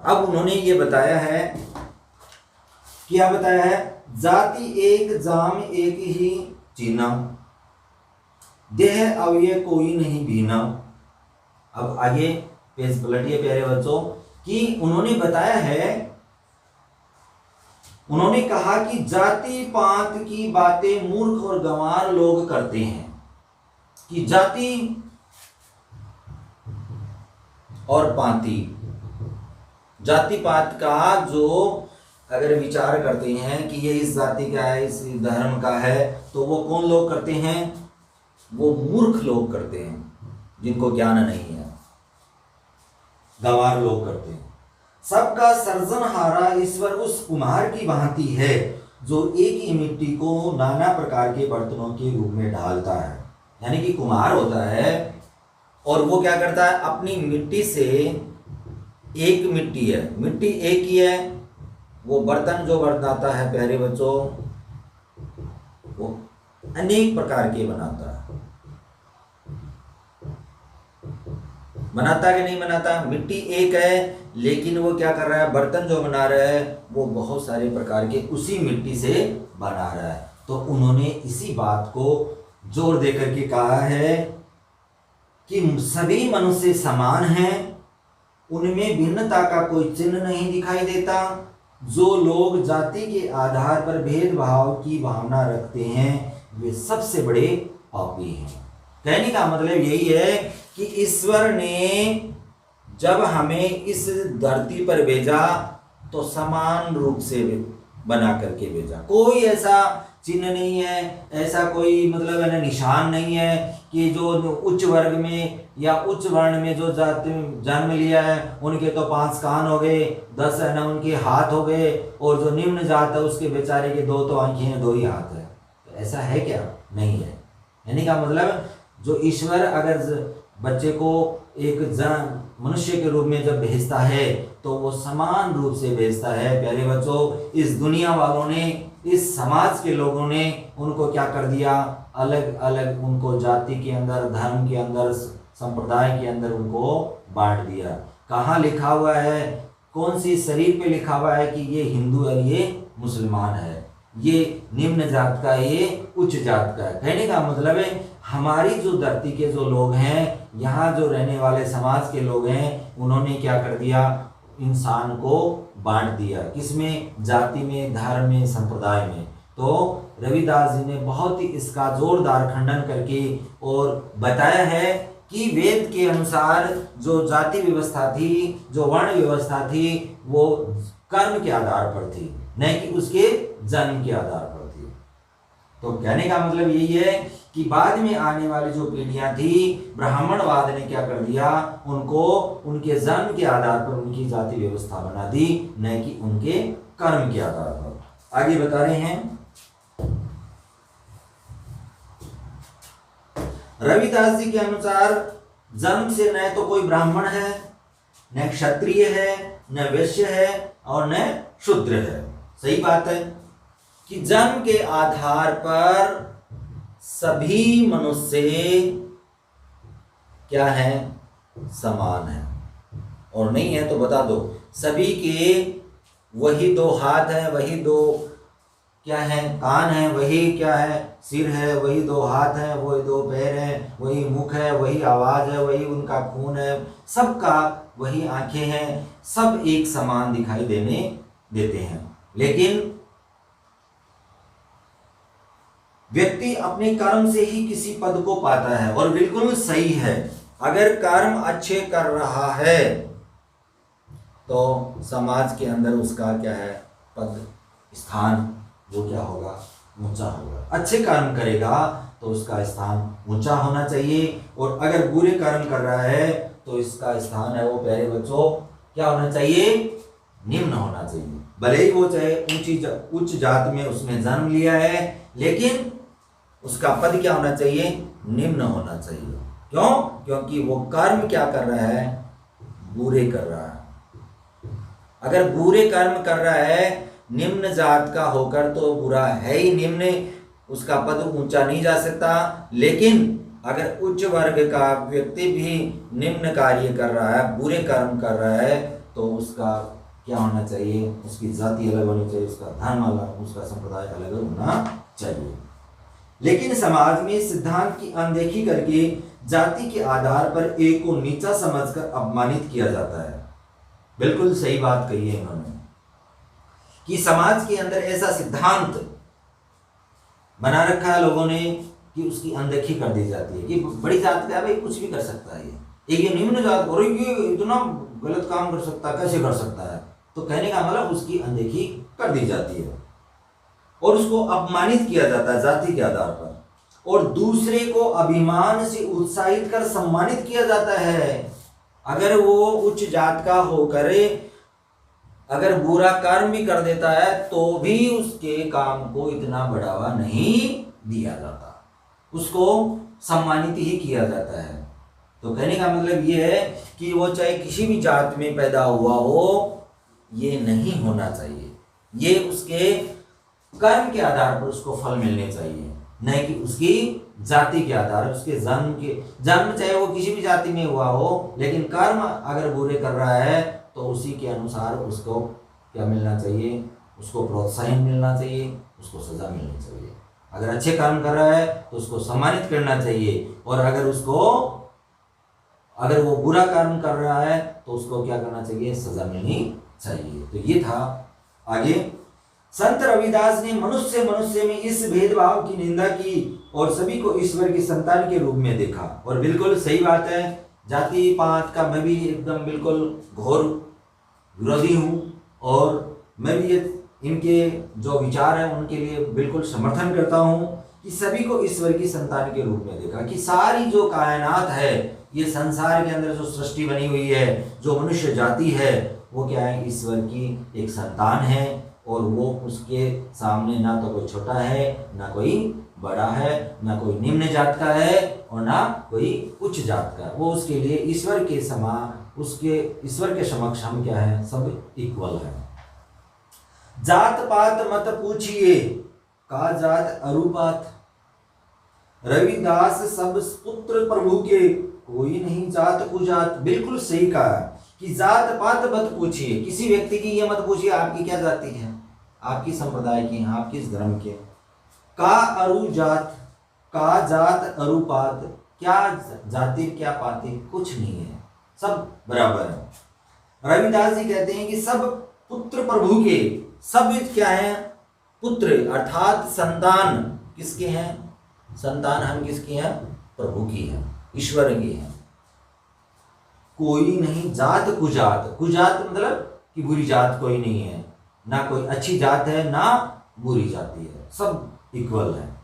अब उन्होंने ये बताया है, क्या बताया है, जाति एक जाम एक ही जीना, देह अवयव कोई नहीं भीना। अब आगे पेज पलटिए प्यारे बच्चों, कि उन्होंने बताया है, उन्होंने कहा कि जाति पात की बातें मूर्ख और गंवार लोग करते हैं, कि जाति और पाति, जाति पात का जो अगर विचार करते हैं कि ये इस जाति का है, इस धर्म का है, तो वो कौन लोग करते हैं, वो मूर्ख लोग करते हैं, जिनको ज्ञान नहीं है, गंवार लोग करते हैं। सबका सर्जनहारा ईश्वर उस कुम्हार की भांति है, जो एक ही मिट्टी को नाना प्रकार के बर्तनों के रूप में ढालता है। यानी कि कुम्हार होता है और वो क्या करता है, अपनी मिट्टी से, एक मिट्टी है, मिट्टी एक ही है, वो बर्तन जो बनाता है प्यारे बच्चों, वो अनेक प्रकार के बनाता है। बनाता कि नहीं बनाता, मिट्टी एक है, लेकिन वो क्या कर रहा है, बर्तन जो बना रहा है वो बहुत सारे प्रकार के उसी मिट्टी से बना रहा है। तो उन्होंने इसी बात को जोर देकर के कहा है कि सभी मनुष्य समान हैं, उनमें भिन्नता का कोई चिन्ह नहीं दिखाई देता। जो लोग जाति के आधार पर भेदभाव की भावना रखते हैं वे सबसे बड़े पापी हैं। कहने का मतलब यही है कि ईश्वर ने जब हमें इस धरती पर भेजा तो समान रूप से बना करके भेजा। कोई ऐसा चिन्ह नहीं है, ऐसा कोई मतलब है ना निशान नहीं है कि जो उच्च वर्ग में या उच्च वर्ण में जो जाति जन्म लिया है उनके तो 5 कान हो गए, 10 है ना उनके हाथ हो गए, और जो निम्न जात है उसके बेचारे के 2 तो आंखें हैं, 2 ही हाथ है। तो ऐसा है क्या? नहीं है। यानी का मतलब जो ईश्वर अगर बच्चे को एक मनुष्य के रूप में जब भेजता है तो वो समान रूप से भेजता है। प्यारे बच्चों, इस दुनिया वालों ने, इस समाज के लोगों ने उनको क्या कर दिया, अलग अलग उनको जाति के अंदर, धर्म के अंदर, संप्रदाय के अंदर उनको बांट दिया। कहाँ लिखा हुआ है, कौन सी शरीर पे लिखा हुआ है कि ये हिंदू है, ये मुसलमान है, ये निम्न जात का, ये उच्च जात का है? कहने का मतलब है हमारी जो धरती के जो लोग हैं, यहाँ जो रहने वाले समाज के लोग हैं, उन्होंने क्या कर दिया, इंसान को बांट दिया। किसमें? जाति में, धर्म में, संप्रदाय में। तो रविदास जी ने बहुत ही इसका जोरदार खंडन करके और बताया है कि वेद के अनुसार जो जाति व्यवस्था थी, जो वर्ण व्यवस्था थी, वो कर्म के आधार पर थी, न कि उसके जन्म के आधार पर थी। तो कहने का मतलब यही है कि बाद में आने वाली जो पीढ़ियां थी, ब्राह्मणवाद ने क्या कर दिया, उनको उनके जन्म के आधार पर उनकी जाति व्यवस्था बना दी, न कि उनके कर्म के आधार पर। आगे बता रहे हैं, रविदास जी के अनुसार जन्म से न तो कोई ब्राह्मण है, न क्षत्रिय है, न वैश्य है और न शूद्र है। सही बात है कि जन्म के आधार पर सभी मनुष्य क्या है, समान है। और नहीं है तो बता दो, सभी के वही 2 हाथ है, वही 2 क्या है, कान है, वही क्या है, सिर है, वही 2 हाथ है, वही 2 पैर है, वही मुख है, वही आवाज है, वही उनका खून है, सबका वही आंखें हैं, सब एक समान दिखाई देते हैं। लेकिन व्यक्ति अपने कर्म से ही किसी पद को पाता है, और बिल्कुल सही है। अगर कर्म अच्छे कर रहा है तो समाज के अंदर उसका क्या है, पद, स्थान, वो क्या होगा, ऊंचा होगा। अच्छे कर्म करेगा तो उसका स्थान ऊंचा होना चाहिए, और अगर बुरे कर्म कर रहा है तो इसका स्थान है वो प्यारे बच्चों क्या होना चाहिए, निम्न होना चाहिए। भले ही वो चाहे उच्च जात में उसने जन्म लिया है, लेकिन उसका पद क्या होना चाहिए, निम्न होना चाहिए। क्यों? क्योंकि वो कर्म क्या कर रहा है, बुरे कर रहा है। अगर बुरे कर्म कर रहा है निम्न जात का होकर तो बुरा है ही, निम्न, उसका पद ऊंचा नहीं जा सकता। लेकिन अगर उच्च वर्ग का व्यक्ति भी निम्न कार्य कर रहा है, बुरे कर्म कर रहा है, तो उसका क्या होना चाहिए, उसकी जाति अलग होनी चाहिए, उसका धर्म अलग, उसका संप्रदाय अलग होना चाहिए। लेकिन समाज में सिद्धांत की अनदेखी करके जाति के आधार पर एक को नीचा समझकर अपमानित किया जाता है। बिल्कुल सही बात कही है इन्होंने कि समाज के अंदर ऐसा सिद्धांत बना रखा है लोगों ने कि उसकी अनदेखी कर दी जाती है कि बड़ी जात का भाई कुछ भी कर सकता है, ये निम्न जात और ये इतना गलत काम कर सकता है, कैसे कर सकता है, तो कहने का मतलब उसकी अनदेखी कर दी जाती है और उसको अपमानित किया जाता है जाति के आधार पर, और दूसरे को अभिमान से उत्साहित कर सम्मानित किया जाता है। अगर वो उच्च जात का होकर अगर बुरा कर्म भी कर देता है तो भी उसके काम को इतना बढ़ावा नहीं दिया जाता, उसको सम्मानित ही किया जाता है। तो कहने का मतलब ये है कि वो चाहे किसी भी जात में पैदा हुआ हो, ये नहीं होना चाहिए, ये उसके कर्म के आधार पर उसको फल मिलने चाहिए, नहीं कि उसकी जाति के आधार पर, उसके जन्म चाहे वो किसी भी जाति में हुआ हो, लेकिन कर्म अगर बुरे कर रहा है तो उसी के अनुसार उसको क्या मिलना चाहिए, उसको प्रोत्साहन मिलना चाहिए, उसको सजा मिलनी चाहिए। अगर अच्छे कर्म कर रहा है तो उसको सम्मानित करना चाहिए, और अगर वो बुरा कर्म कर रहा है तो उसको क्या करना चाहिए, सजा मिलनी चाहिए। तो ये था। आगे संत रविदास ने मनुष्य में इस भेदभाव की निंदा की और सभी को ईश्वर की संतान के रूप में देखा, और बिल्कुल सही बात है, जाति पात का मैं भी एकदम बिल्कुल घोर विरोधी हूँ, और मैं भी इनके जो विचार हैं उनके लिए बिल्कुल समर्थन करता हूँ कि सभी को ईश्वर की संतान के रूप में देखा, कि सारी जो कायनात है, ये संसार के अंदर जो सृष्टि बनी हुई है, जो मनुष्य जाति है, वो क्या है, ईश्वर की एक संतान है, और वो उसके सामने ना तो कोई छोटा है, ना कोई बड़ा है, ना कोई निम्न जात का है और ना कोई उच्च जात का। वो उसके लिए ईश्वर के ईश्वर के समक्ष हम क्या है, सब इक्वल है। जात पात मत पूछिए, का जात अरुपात, रविदास सब पुत्र प्रभु के, कोई नहीं जात कुजात। बिल्कुल सही कहा कि जात पात मत पूछिए, किसी व्यक्ति की ये मत पूछिए आपकी क्या जाति है, आपकी संप्रदाय की, आप किस धर्म के। का अरु जात, का जात अरुपात, क्या जाति क्या पाति, कुछ नहीं है, सब बराबर है। रविदास जी कहते हैं कि सब पुत्र प्रभु के, सब क्या है, पुत्र अर्थात संतान किसके हैं, संतान हम किसकी हैं, प्रभु की है, ईश्वर की है। कोई नहीं जात कुजात, कुजात मतलब कि बुरी जात कोई नहीं है, ना कोई अच्छी जात है ना बुरी जाति है, सब इक्वल है।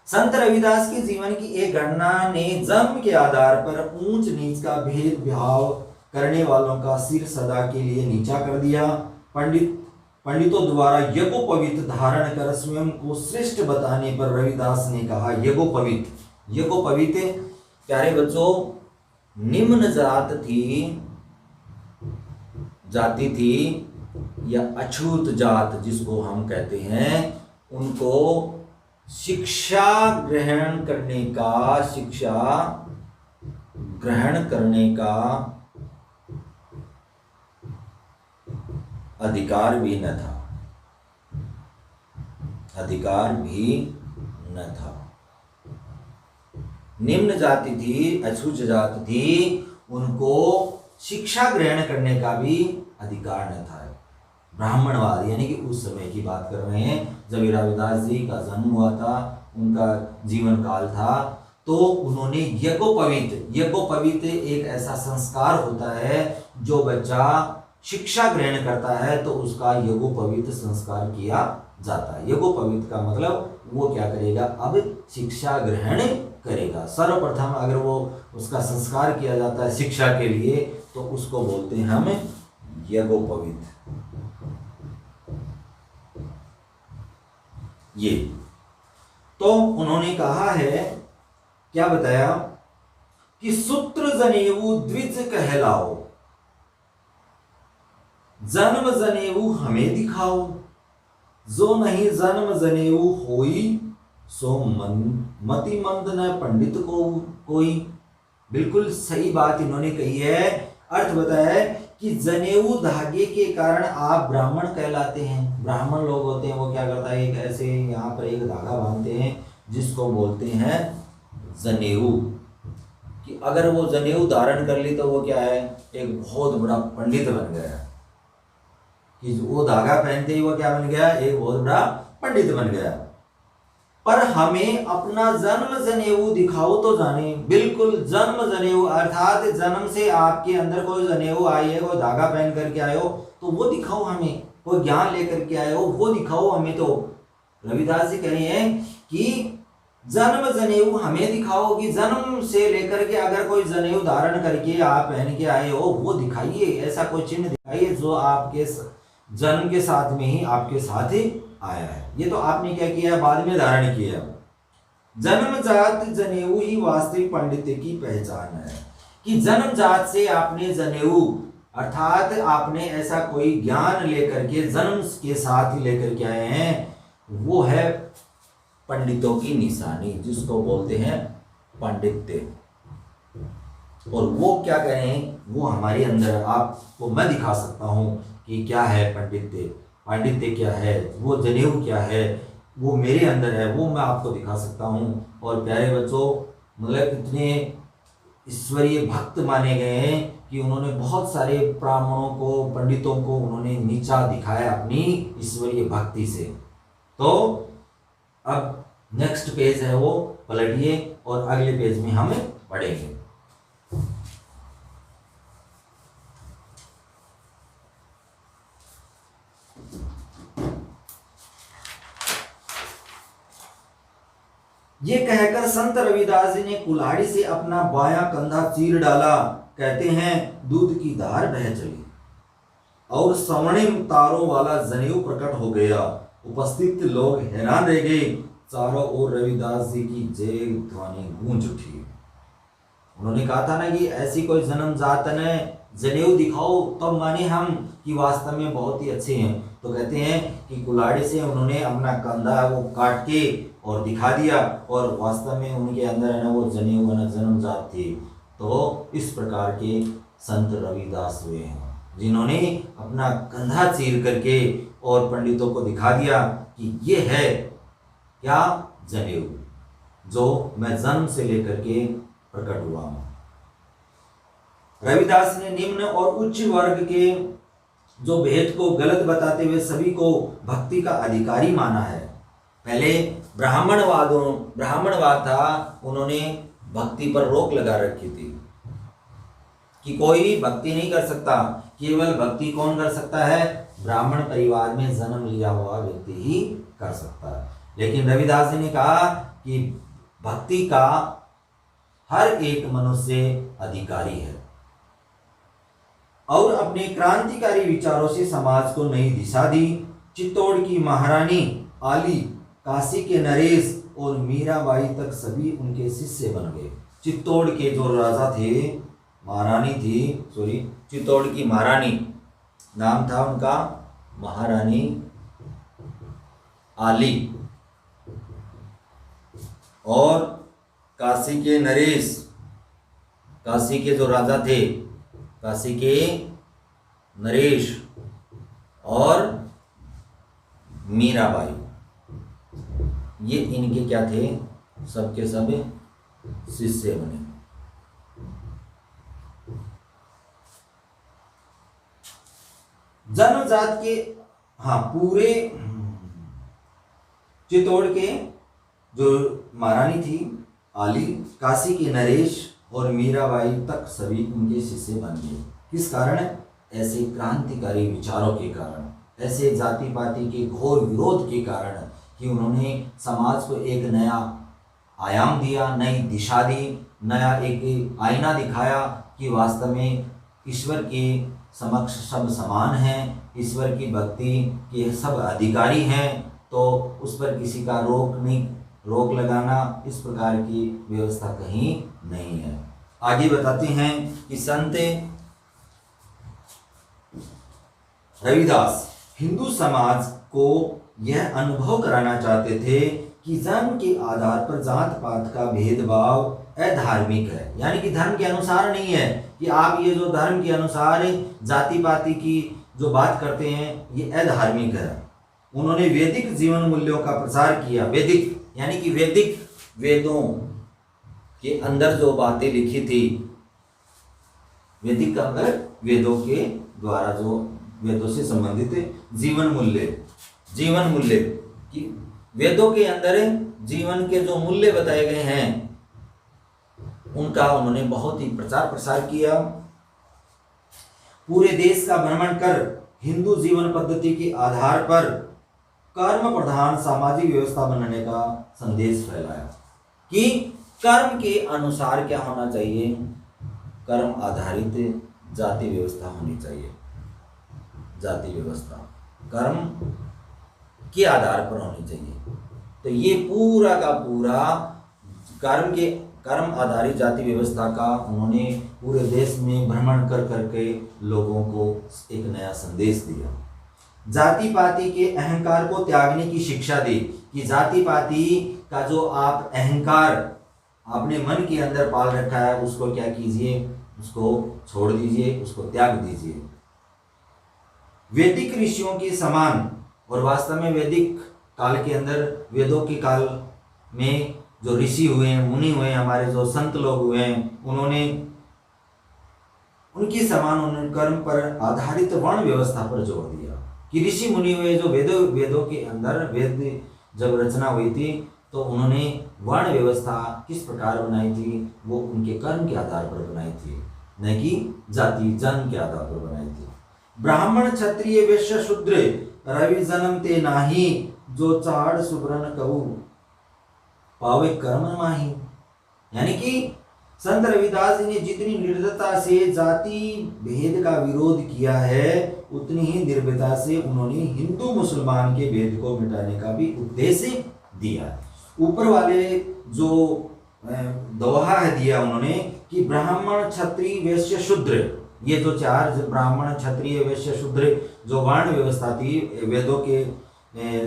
संत रविदास के जीवन की एक घटना ने जन्म के आधार पर ऊंच नीच का भेदभाव करने वालों का सिर सदा के लिए नीचा कर दिया। पंडितों द्वारा यज्ञोपवीत धारण कर स्वयं को श्रेष्ठ बताने पर रविदास ने कहा, यज्ञोपवीत प्यारे बच्चों निम्न जाति थी या अछूत जात जिसको हम कहते हैं, उनको शिक्षा ग्रहण करने का अधिकार भी न था। निम्न जाति थी, अछूत जात थी, उनको शिक्षा ग्रहण करने का भी अधिकार न था। ब्राह्मणवाद यानी कि उस समय की बात कर रहे हैं जब रविदास जी का जन्म हुआ था, उनका जीवन काल था, तो उन्होंने यज्ञोपवीत एक ऐसा संस्कार होता है, जो बच्चा शिक्षा ग्रहण करता है तो उसका यज्ञोपवीत संस्कार किया जाता है। यज्ञोपवीत का मतलब वो क्या करेगा, अब शिक्षा ग्रहण करेगा। सर्वप्रथम अगर वो उसका संस्कार किया जाता है शिक्षा के लिए, तो उसको बोलते हैं हम यज्ञोपवीत। ये तो उन्होंने कहा है, क्या बताया कि सूत्र जनेऊ द्विज कहलाओ, जन्म जनेऊ हमें दिखाओ, जो नहीं जन्म जनेऊ होई, सो मति मंद न पंडित को कोई। बिल्कुल सही बात इन्होंने कही है। अर्थ बताया है कि जनेऊ धागे के कारण आप ब्राह्मण कहलाते हैं। ब्राह्मण लोग होते हैं वो क्या करता है, एक ऐसे यहाँ पर एक धागा बांधते हैं जिसको बोलते हैं जनेऊ। कि अगर वो जनेऊ धारण कर ली तो वो क्या है, एक बहुत बड़ा पंडित बन गया। कि वो धागा पहनते ही वो क्या बन गया, एक बहुत बड़ा पंडित बन गया। पर हमें अपना जन्म जनेऊ दिखाओ तो जाने। बिल्कुल जन्म जनेऊ, अर्थात जन्म से आपके अंदर कोई जनेऊ आई है, कोई धागा पहन करके आए हो तो वो दिखाओ हमें, कोई ज्ञान लेकर के आए हो वो दिखाओ हमें। तो रविदास जी कह रहे हैं कि जन्म जनेऊ हमें दिखाओ, कि जन्म से लेकर के अगर कोई जनेऊ धारण करके आप पहन के आए हो वो दिखाइए, ऐसा कोई चिन्ह दिखाइए जो आपके जन्म के साथ में ही आपके साथ ही आया है। ये तो आपने क्या किया, बाद में धारण किया। जन्मजात जनेऊ ही वास्तविक पंडित की पहचान है। कि जन्मजात से आपने जनेऊ, अर्थात आपने ऐसा कोई ज्ञान लेकर के जन्म के साथ ही लेकर के आए हैं, वो है पंडितों की निशानी, जिसको बोलते हैं पांडित्य। और वो क्या करें, वो हमारे अंदर आपको मैं दिखा सकता हूं कि क्या है पांडित्य, पांडित्य क्या है, वो जनेऊ क्या है, वो मेरे अंदर है, वो मैं आपको दिखा सकता हूं। और प्यारे बच्चों, मतलब इतने ईश्वरीय भक्त माने गए हैं कि उन्होंने बहुत सारे ब्राह्मणों को, पंडितों को उन्होंने नीचा दिखाया अपनी ईश्वरीय भक्ति से। तो अब नेक्स्ट पेज है वो पलटिए और अगले पेज में हम पढ़ेंगे। ये कहकर संत रविदास जी ने कुल्हाड़ी से अपना बायां कंधा चीर डाला। कहते हैं दूध की धार बह चली और स्वर्णिम तारों वाला जनेऊ प्रकट हो गया। उपस्थित लोग हैरान रह गए। चारों ओर रविदास जी की जय ध्वनि गूंज उठी। उन्होंने कहा था ना कि ऐसी कोई जन्मजात ने जनेऊ दिखाओ तब माने हम कि वास्तव में बहुत ही अच्छे हैं। तो कहते हैं कि कुल्हाड़ी से उन्होंने अपना कंधा वो काट के और दिखा दिया, और वास्तव में उनके अंदर है ना वो जनेऊ जन्मजात थी। तो इस प्रकार के संत रविदास हुए हैं जिन्होंने अपना कंधा चीर करके और पंडितों को दिखा दिया कि ये है क्या, जनेऊ, जो मैं जन्म से लेकर के प्रकट हुआ हूं। रविदास ने निम्न और उच्च वर्ग के जो भेद को गलत बताते हुए सभी को भक्ति का अधिकारी माना है। पहले ब्राह्मणवाद था, उन्होंने भक्ति पर रोक लगा रखी थी कि कोई भी भक्ति नहीं कर सकता, केवल भक्ति कौन कर सकता है, ब्राह्मण परिवार में जन्म लिया हुआ व्यक्ति ही कर सकता है। लेकिन रविदास जी ने कहा कि भक्ति का हर एक मनुष्य अधिकारी है, और अपने क्रांतिकारी विचारों से समाज को नई दिशा दी। चित्तौड़ की महारानी आली, काशी के नरेश और मीराबाई तक सभी उनके शिष्य बन गए। चित्तौड़ के जो राजा थे, महारानी थी, चित्तौड़ की महारानी नाम था उनका, महारानी आली, और काशी के नरेश, काशी के जो राजा थे, काशी के नरेश और मीराबाई, ये इनके क्या थे, सबके सब शिष्य बने। जन्मजात के पूरे चित्तौड़ के जो महारानी थी आली, काशी के नरेश और मीराबाई तक सभी उनके शिष्य बन गए। किस कारण? ऐसे क्रांतिकारी विचारों के कारण, ऐसे जाति पाति के घोर विरोध के कारण कि उन्होंने समाज को एक नया आयाम दिया, नई दिशा दी, नया एक आईना दिखाया कि वास्तव में ईश्वर के समक्ष सब समान हैं, ईश्वर की भक्ति के सब अधिकारी हैं, तो उस पर किसी का रोक लगाना, इस प्रकार की व्यवस्था कहीं नहीं है। आगे बताते हैं कि संत रविदास हिंदू समाज को यह अनुभव कराना चाहते थे कि जन्म के आधार पर जात पात का भेदभाव अधार्मिक है, यानी कि धर्म के अनुसार नहीं है कि आप ये जो धर्म के अनुसार जाति पाति की जो बात करते हैं ये अधार्मिक है। उन्होंने वैदिक जीवन मूल्यों का प्रसार किया। वैदिक यानी कि वैदिक वेदों के अंदर जो बातें लिखी थी, वैदिक का अंदर वेदों के द्वारा जो वेदों से संबंधित जीवन मूल्य की वेदों के अंदर जीवन के जो मूल्य बताए गए हैं उनका उन्होंने बहुत ही प्रचार प्रसार किया। पूरे देश का भ्रमण कर हिंदू जीवन पद्धति के आधार पर कर्म प्रधान सामाजिक व्यवस्था बनाने का संदेश फैलाया कि कर्म के अनुसार क्या होना चाहिए, कर्म आधारित जाति व्यवस्था होनी चाहिए। जाति व्यवस्था कर्म के आधार पर होनी चाहिए। तो ये पूरा का पूरा कर्म आधारित जाति व्यवस्था का उन्होंने पूरे देश में भ्रमण कर करके लोगों को एक नया संदेश दिया। जाति पाति के अहंकार को त्यागने की शिक्षा दी कि जाति पाति का जो आप अहंकार आपने मन के अंदर पाल रखा है उसको क्या कीजिए, उसको छोड़ दीजिए, उसको त्याग दीजिए। वैदिक ऋषियों के समान, और वास्तव में वैदिक काल के अंदर वेदों के काल में जो ऋषि हुए, मुनि हुए, हमारे जो संत लोग हुए हैं, उन्होंने उनके समान उन्होंने कर्म पर आधारित वर्ण व्यवस्था पर जोर दिया कि ऋषि मुनि हुए जो वेदों के अंदर वेद जब रचना हुई थी तो उन्होंने वर्ण व्यवस्था किस प्रकार बनाई थी, वो उनके कर्म के आधार पर बनाई थी, न कि जाति जन्म के आधार पर बनाई थी। ब्राह्मण क्षत्रिय वैश्य शूद्र रवि जन्म ते नाही, जो चाड़ सुब्रन कहू पावे कर्म माही। यानी कि संत रविदास जी ने जितनी निर्दयता से जाति भेद का विरोध किया है उतनी ही निर्भयता से उन्होंने हिंदू मुसलमान के भेद को मिटाने का भी उद्देश्य दिया। ऊपर वाले जो दोहा है दिया उन्होंने कि ब्राह्मण क्षत्रिय वैश्य शूद्र, ये जो चार ब्राह्मण क्षत्रिय वैश्य शूद्र जो वर्ण व्यवस्था थी वेदों के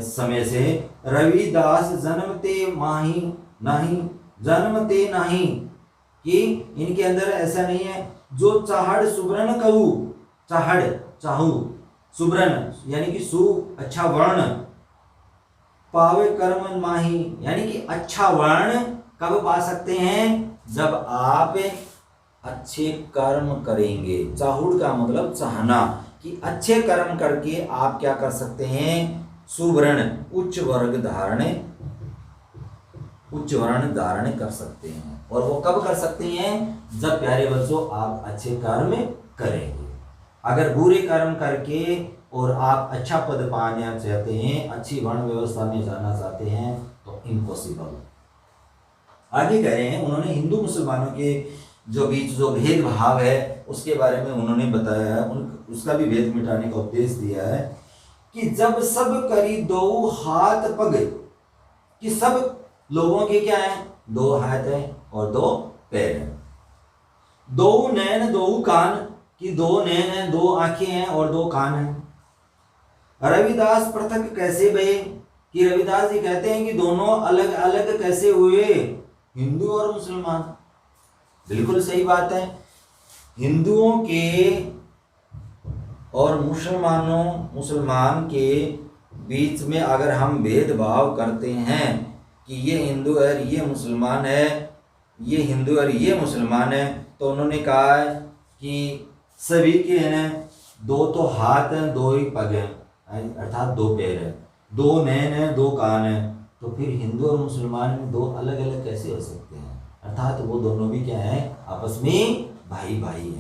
समय से, रविदास जन्मते माही नहीं जन्मते नहीं, कि इनके अंदर ऐसा नहीं है। जो चाहड़ सुब्रन कहू, चाहड़ चाहू सुब्रन यानी कि सु अच्छा वर्ण, पावे कर्म माही यानी कि अच्छा वर्ण कब पा सकते हैं, जब आप अच्छे कर्म करेंगे। चाहुड़ का मतलब चाहना, कि अच्छे कर्म करके आप क्या कर सकते हैं, सुवर्ण उच्च वर्ण धारण कर सकते हैं। और वो कब कर सकते हैं, जब प्यारे बच्चों आप अच्छे कर्म करेंगे। अगर बुरे कर्म करके और आप अच्छा पद पाना चाहते हैं, अच्छी वर्ण व्यवस्था में जाना चाहते हैं, तो इम्पॉसिबल। आगे कह रहे हैं उन्होंने हिंदू मुसलमानों के जो बीच जो भेदभाव है उसके बारे में उन्होंने बताया है, उसका भी भेद मिटाने का उपदेश दिया है कि जब सब करी दो हाथ पग, कि सब लोगों के क्या है, दो हाथ है और दो पैर है, दो नैन दो कान, कि दो नैन है, दो आंखें हैं और दो कान हैं। रविदास पृथक कैसे भये, कि रविदास जी कहते हैं कि दोनों अलग अलग कैसे हुए, हिंदू और मुसलमान। बिल्कुल सही बात है। हिंदुओं के और मुसलमान के बीच में अगर हम भेदभाव करते हैं कि ये हिंदू है ये मुसलमान है, ये हिंदू है ये मुसलमान है, तो उन्होंने कहा है कि सभी के हैं दो तो हाथ हैं, दो ही पग हैं, अर्थात दो पैर है, दो नैन है, दो कान है, तो फिर हिंदू और मुसलमान में दो अलग अलग कैसे हो सकते हैं, अर्थात वो दोनों भी क्या है, आपस में भाई भाई हैं।